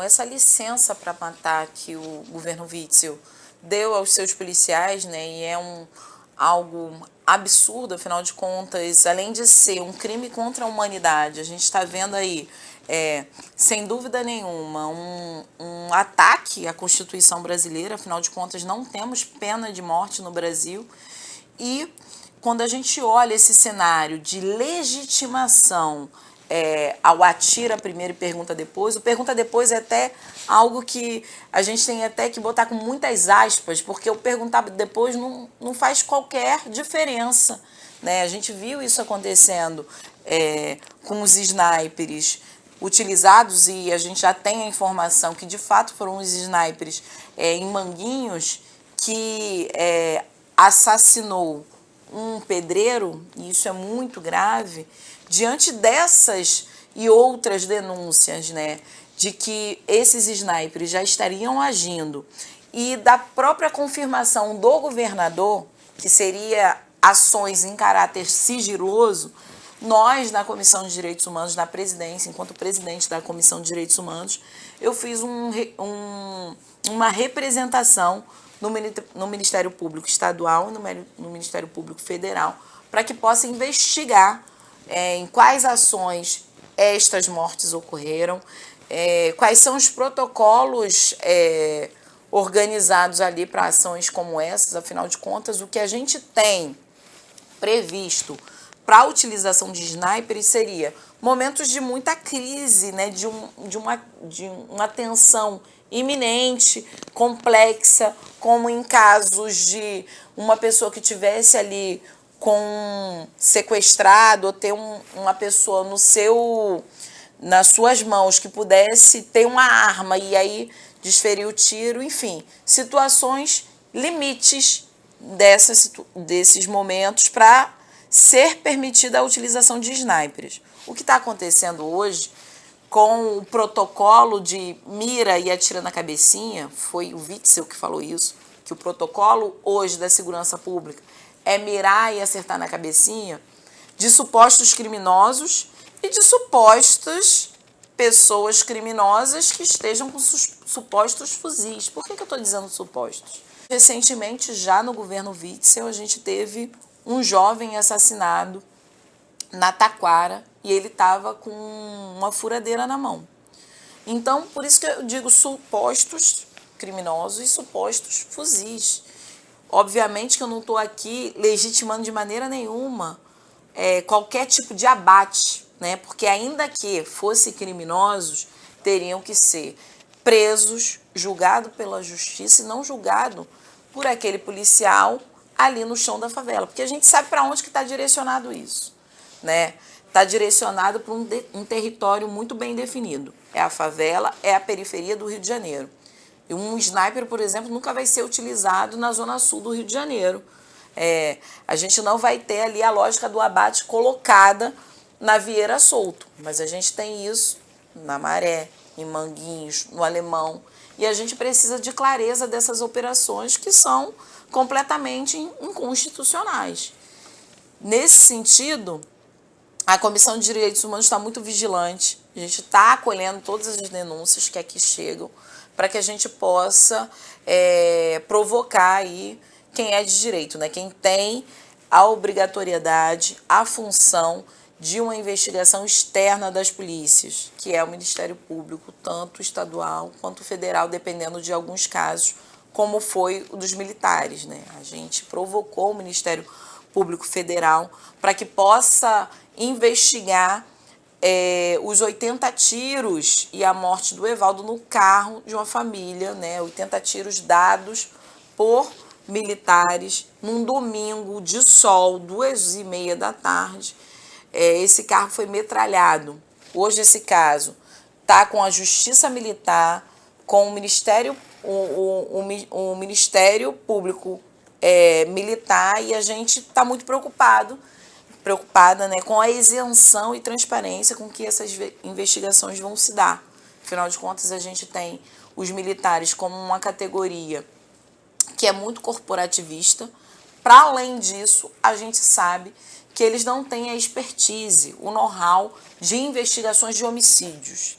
Essa licença para matar que o governo Witzel deu aos seus policiais, né, e é algo absurdo, afinal de contas, além de ser um crime contra a humanidade, a gente está vendo aí, sem dúvida nenhuma, um ataque à Constituição brasileira, afinal de contas, não temos pena de morte no Brasil. E quando a gente olha esse cenário de legitimação ao atira primeiro e pergunta depois, o pergunta depois é até algo que a gente tem até que botar com muitas aspas, porque o perguntar depois não faz qualquer diferença, né? A gente viu isso acontecendo com os snipers utilizados, e a gente já tem a informação que de fato foram os snipers em Manguinhos que assassinou um pedreiro, e isso é muito grave. Diante dessas e outras denúncias, né, de que esses snipers já estariam agindo, e da própria confirmação do governador, que seria ações em caráter sigiloso, nós, na Comissão de Direitos Humanos, na presidência, enquanto presidente da Comissão de Direitos Humanos, eu fiz uma representação no Ministério Público Estadual e no Ministério Público Federal, para que possa investigar em quais ações estas mortes ocorreram, quais são os protocolos organizados ali para ações como essas. Afinal de contas, o que a gente tem previsto para a utilização de snipers seria momentos de muita crise, né, de uma tensão iminente, complexa, como em casos de uma pessoa que tivesse ali com sequestrado, ou ter uma pessoa nas suas mãos que pudesse ter uma arma e aí desferir o tiro, enfim, situações limites desses momentos para ser permitida a utilização de snipers. O que está acontecendo hoje com o protocolo de mira e atira na cabecinha, foi o Witzel que falou isso, que o protocolo hoje da segurança pública é mirar e acertar na cabecinha de supostos criminosos e de supostas pessoas criminosas que estejam com supostos fuzis. Por que eu estou dizendo supostos? Recentemente, já no governo Witzel, a gente teve um jovem assassinado na Taquara e ele estava com uma furadeira na mão. Então, por isso que eu digo supostos criminosos e supostos fuzis. Obviamente que eu não estou aqui legitimando de maneira nenhuma qualquer tipo de abate, né? Porque ainda que fossem criminosos, teriam que ser presos, julgados pela justiça e não julgados por aquele policial ali no chão da favela. Porque a gente sabe para onde que está direcionado isso, né? Está direcionado para um território muito bem definido. É a favela, é a periferia do Rio de Janeiro. E um sniper, por exemplo, nunca vai ser utilizado na zona sul do Rio de Janeiro. A gente não vai ter ali a lógica do abate colocada na Vieira Solto, mas a gente tem isso na Maré, em Manguinhos, no Alemão, e a gente precisa de clareza dessas operações que são completamente inconstitucionais. Nesse sentido, a Comissão de Direitos Humanos está muito vigilante, a gente está acolhendo todas as denúncias que aqui chegam, para que a gente possa provocar aí quem é de direito, né? Quem tem a obrigatoriedade, a função de uma investigação externa das polícias, que é o Ministério Público, tanto estadual quanto federal, dependendo de alguns casos, como foi o dos militares, né? A gente provocou o Ministério Público Federal para que possa investigar os 80 tiros e a morte do Evaldo no carro de uma família, né? 80 tiros dados por militares num domingo de sol, 2h30 da tarde. Esse carro foi metralhado. Hoje esse caso está com a Justiça Militar, com o Ministério, o Ministério Público Militar, e a gente está muito preocupada, né, com a isenção e transparência com que essas investigações vão se dar. Afinal de contas, a gente tem os militares como uma categoria que é muito corporativista. Para além disso, a gente sabe que eles não têm a expertise, o know-how de investigações de homicídios.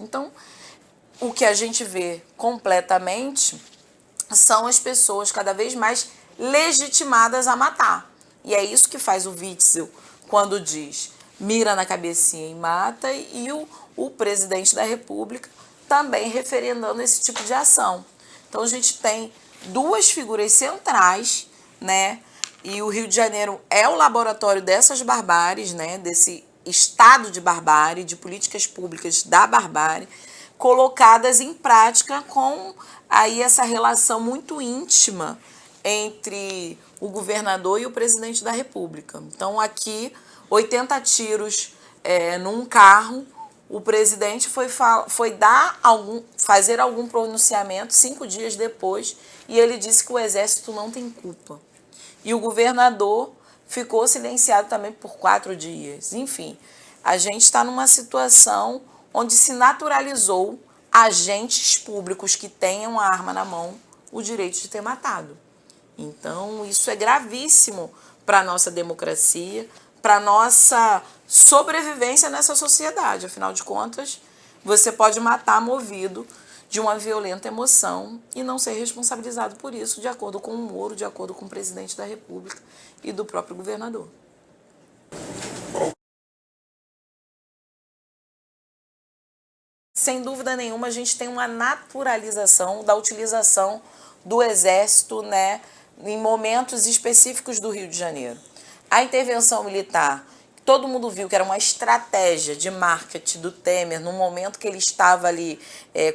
Então, o que a gente vê completamente são as pessoas cada vez mais legitimadas a matar. E é isso que faz o Witzel quando diz mira na cabecinha e mata, e o presidente da República também referendando esse tipo de ação. Então a gente tem duas figuras centrais, né? E o Rio de Janeiro é o laboratório dessas barbáries, né? Desse estado de barbárie, de políticas públicas da barbárie, colocadas em prática com aí essa relação muito íntima entre o governador e o presidente da República. Então aqui, 80 tiros num carro, o presidente foi fazer algum pronunciamento 5 dias depois, e ele disse que o exército não tem culpa. E o governador ficou silenciado também por 4 dias. Enfim, a gente está numa situação onde se naturalizou agentes públicos que tenham a arma na mão o direito de ter matado. Então, isso é gravíssimo para a nossa democracia, para a nossa sobrevivência nessa sociedade. Afinal de contas, você pode matar movido de uma violenta emoção e não ser responsabilizado por isso, de acordo com o Moro, de acordo com o presidente da República e do próprio governador. Sem dúvida nenhuma, a gente tem uma naturalização da utilização do Exército, né, em momentos específicos do Rio de Janeiro. A intervenção militar, todo mundo viu que era uma estratégia de marketing do Temer, no momento que ele estava ali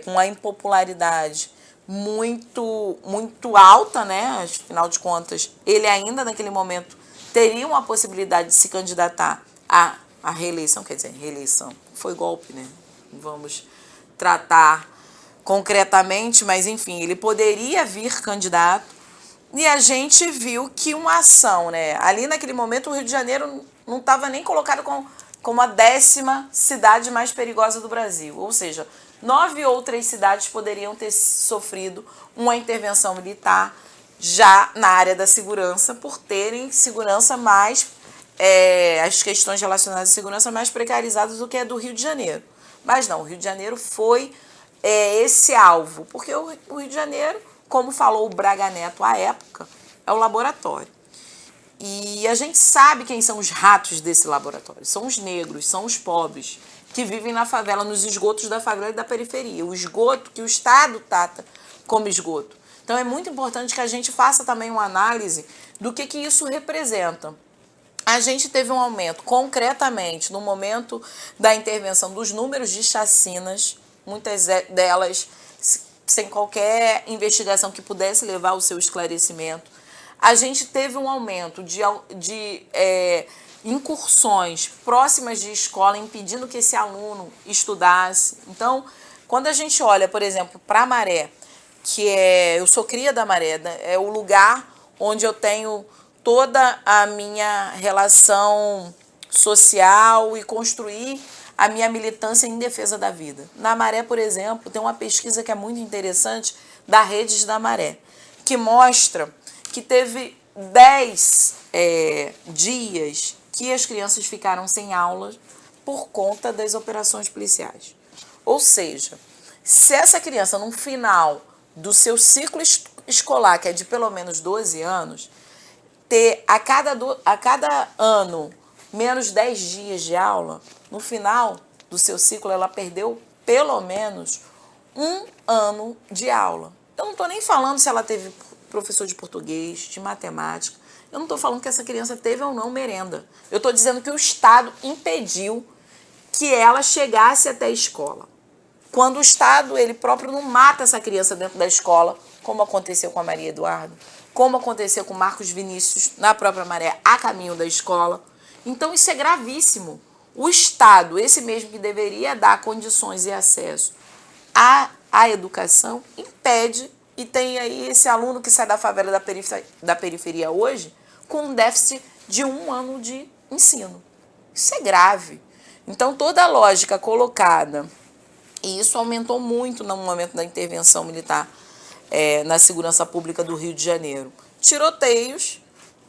com a impopularidade muito alta, né? Afinal de contas, ele ainda naquele momento teria uma possibilidade de se candidatar à reeleição, quer dizer, reeleição foi golpe, né? Vamos tratar concretamente, mas enfim, ele poderia vir candidato, e a gente viu que uma ação, né? Ali naquele momento o Rio de Janeiro não estava nem colocado como a 10ª cidade mais perigosa do Brasil, ou seja, 9 outras cidades poderiam ter sofrido uma intervenção militar já na área da segurança, por terem segurança mais, as questões relacionadas à segurança mais precarizadas do que a do Rio de Janeiro. Mas não, o Rio de Janeiro foi esse alvo, porque o Rio de Janeiro, como falou o Braga Neto à época, é o laboratório. E a gente sabe quem são os ratos desse laboratório. São os negros, são os pobres, que vivem na favela, nos esgotos da favela e da periferia. O esgoto que o Estado trata como esgoto. Então é muito importante que a gente faça também uma análise do que isso representa. A gente teve um aumento, concretamente, no momento da intervenção dos números de chacinas, muitas delas sem qualquer investigação que pudesse levar ao seu esclarecimento. A gente teve um aumento de incursões próximas de escola, impedindo que esse aluno estudasse. Então, quando a gente olha, por exemplo, para a Maré, eu sou cria da Maré, é o lugar onde eu tenho toda a minha relação social e construir a minha militância em defesa da vida. Na Maré, por exemplo, tem uma pesquisa que é muito interessante da Redes da Maré, que mostra que teve 10 dias que as crianças ficaram sem aulas por conta das operações policiais. Ou seja, se essa criança, no final do seu ciclo escolar, que é de pelo menos 12 anos, ter a cada ano menos 10 dias de aula, no final do seu ciclo ela perdeu pelo menos 1 ano de aula. Eu não estou nem falando se ela teve professor de português, de matemática. Eu não estou falando que essa criança teve ou não merenda. Eu estou dizendo que o Estado impediu que ela chegasse até a escola. Quando o Estado, ele próprio, não mata essa criança dentro da escola, como aconteceu com a Maria Eduarda, como aconteceu com Marcos Vinícius na própria Maré, a caminho da escola. Então isso é gravíssimo. O Estado, esse mesmo que deveria dar condições e acesso à educação, impede. E tem aí esse aluno que sai da favela da periferia hoje com um déficit de 1 ano de ensino. Isso é grave. Então, toda a lógica colocada, e isso aumentou muito no momento da intervenção militar na segurança pública do Rio de Janeiro. Tiroteios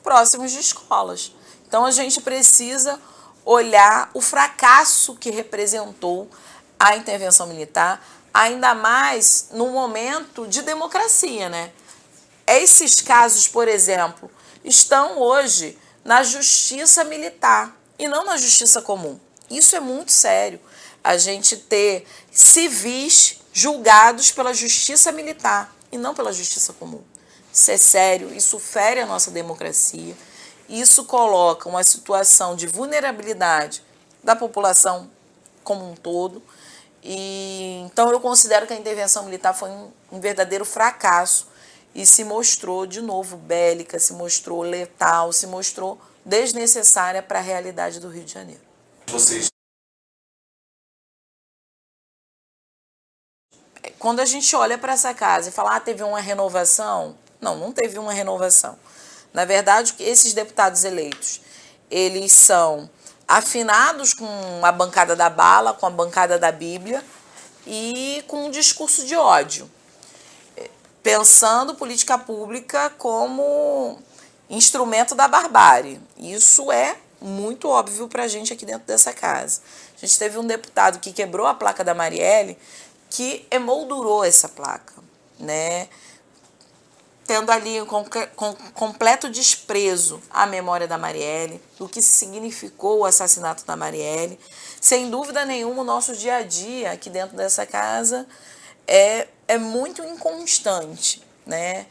próximos de escolas. Então, a gente precisa olhar o fracasso que representou a intervenção militar, ainda mais no momento de democracia, né? Esses casos, por exemplo, estão hoje na justiça militar e não na justiça comum. Isso é muito sério, a gente ter civis julgados pela justiça militar e não pela justiça comum. Isso é sério, isso fere a nossa democracia, isso coloca uma situação de vulnerabilidade da população como um todo. E então eu considero que a intervenção militar foi um verdadeiro fracasso e se mostrou de novo bélica, se mostrou letal, se mostrou desnecessária para a realidade do Rio de Janeiro. Quando a gente olha para essa casa e fala, teve uma renovação, não teve uma renovação. Na verdade, esses deputados eleitos, eles são afinados com a bancada da bala, com a bancada da Bíblia e com um discurso de ódio, pensando política pública como instrumento da barbárie. Isso é muito óbvio para a gente aqui dentro dessa casa. A gente teve um deputado que quebrou a placa da Marielle, que emoldurou essa placa, né? Tendo ali com completo desprezo à memória da Marielle, do que significou o assassinato da Marielle. Sem dúvida nenhuma, o nosso dia a dia aqui dentro dessa casa é muito inconstante, né?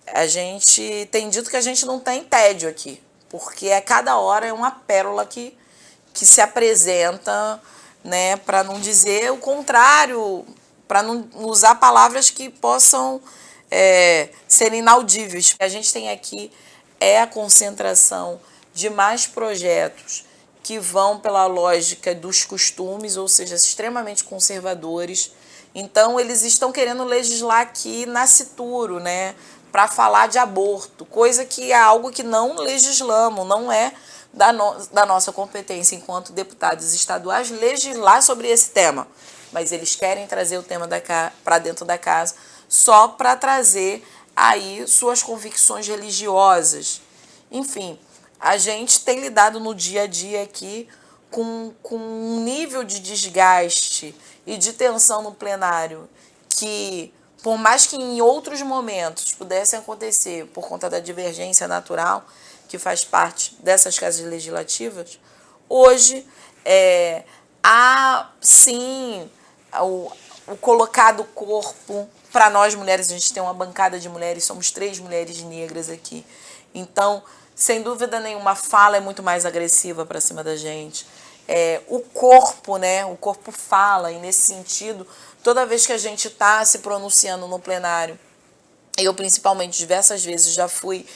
A gente tem dito que a gente não tem tédio aqui, porque a cada hora é uma pérola que se apresenta, né? Para não dizer o contrário, para não usar palavras que possam ser inaudíveis. A gente tem aqui a concentração de mais projetos que vão pela lógica dos costumes, ou seja, extremamente conservadores. Então, eles estão querendo legislar aqui nascituro, né, para falar de aborto, coisa que é algo que não legislamos, não é da nossa competência enquanto deputados estaduais legislar sobre esse tema. Mas eles querem trazer o tema para dentro da casa só para trazer aí suas convicções religiosas. Enfim, a gente tem lidado no dia a dia aqui com um nível de desgaste e de tensão no plenário que, por mais que em outros momentos pudessem acontecer por conta da divergência natural que faz parte dessas casas legislativas, hoje há sim o colocado corpo. Para nós mulheres, a gente tem uma bancada de mulheres, somos 3 mulheres negras aqui. Então, sem dúvida nenhuma, a fala é muito mais agressiva para cima da gente. O corpo, né? O corpo fala, e nesse sentido, toda vez que a gente está se pronunciando no plenário, eu principalmente diversas vezes já fui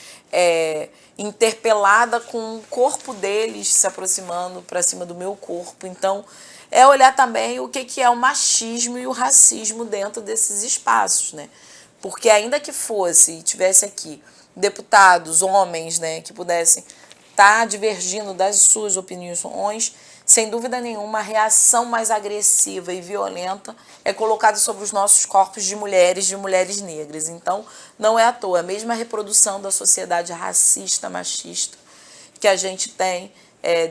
interpelada com o corpo deles se aproximando para cima do meu corpo. Então, olhar também o que é o machismo e o racismo dentro desses espaços, né? Porque ainda que fosse e tivesse aqui deputados, homens, né, que pudessem estar divergindo das suas opiniões, sem dúvida nenhuma, a reação mais agressiva e violenta é colocada sobre os nossos corpos de mulheres negras. Então, não é à toa, a mesma reprodução da sociedade racista, machista que a gente tem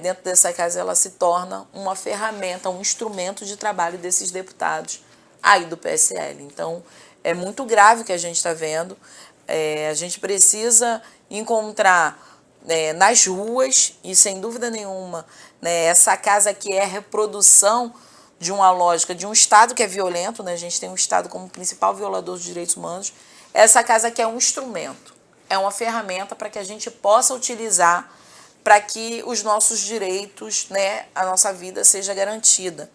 dentro dessa casa, ela se torna uma ferramenta, um instrumento de trabalho desses deputados aí do PSL. Então, é muito grave o que a gente está vendo. A gente precisa encontrar nas ruas, e sem dúvida nenhuma, né, essa casa aqui é a reprodução de uma lógica de um Estado que é violento, né? A gente tem um Estado como principal violador dos direitos humanos. Essa casa aqui é um instrumento, é uma ferramenta para que a gente possa utilizar para que os nossos direitos, né, a nossa vida seja garantida.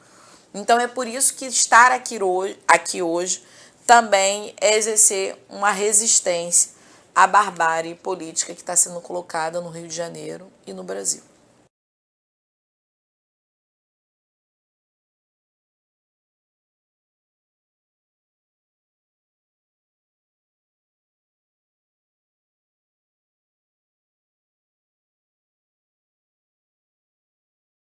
Então é por isso que estar aqui hoje também é exercer uma resistência à barbárie política que está sendo colocada no Rio de Janeiro e no Brasil.